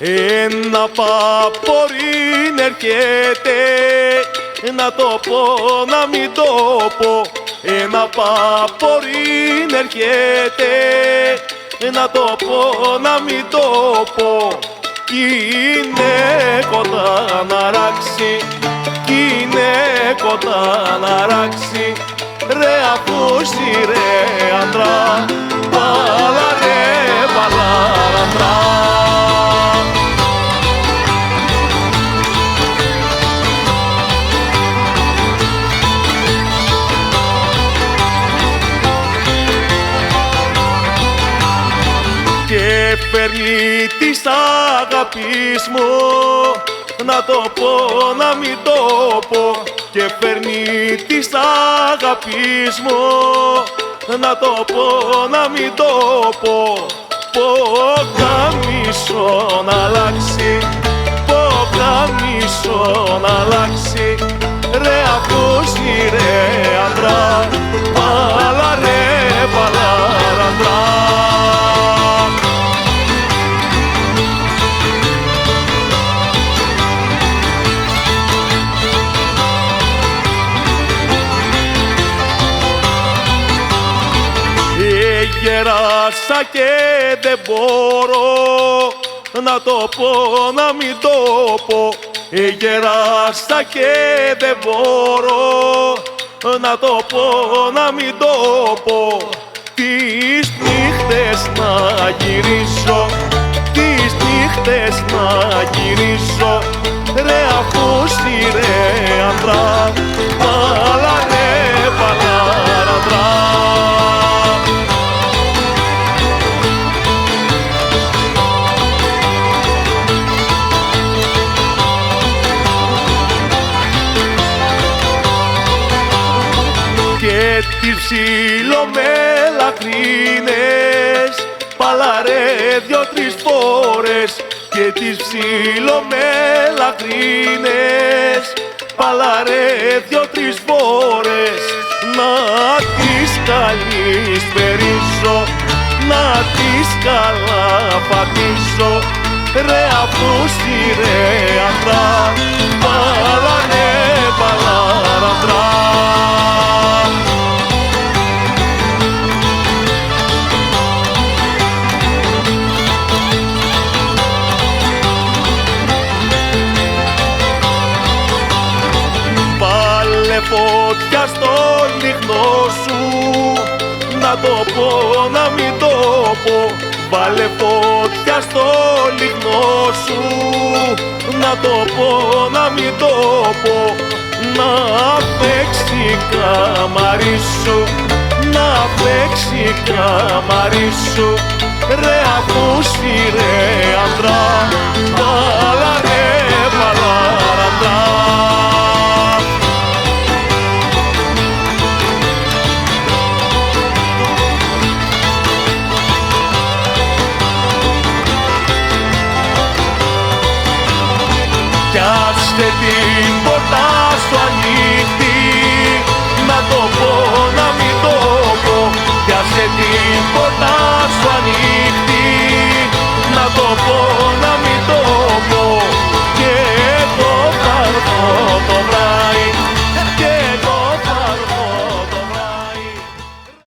Ένα παπορήν έρχεται, να το πω να μην το πω. Ένα παπορήν έρχεται, να το πω να μην το πω. Κι είναι κοντά να ράξει, κι είναι κοντά να ράξει. Ρε ακούσι ρε άντρα, βάλα ρε παλάραντρα. Και φέρνει της αγάπης μου, να το πω να μην το πω. Και φέρνει της αγάπης μου, να το πω να μην το πω. Πω καμίσο να αλλάξει, πω καμίσο να αλλάξει. Ρε ακούσι ρε άντρα, βάλα ρε παλάραντρα. Γεράσα και δεν μπορώ, να το πω να μην το πω. Γεράσα και δεν μπορώ, να το πω να μην το πω. Τις νύχτες να γυρίσω, τις νύχτες να γυρίσω. Ρε ακούσι ρε άντρα, βάλα ρε παλάραντρα. Και τις ψιλομελαχρίνες παλαρέ δυο-τρεις φορές. Και τις ψιλομελαχρίνες παλαρέ δυο-τρεις φορές. Να τις καλησπερίσω, να τις καλαπατήσω. Ρε ακούσι ρε άντρα, παλαρέ παλάραντρα. Φωτιά στο λιχνό σου, να το πω να μην το πω. Βάλε φωτιά στο λιχνό σου, να το πω να μην το πω. Να παίξει καμαρί σου, να παίξει καμαρί σου. Ρε ακούσι ρε άντρα, βάλα ρε παλάραντρα. Πιάσε την πόρτα σου ανοιχτή, να το πω να μην το πω. Πιάσε την πόρτα σου ανοιχτή,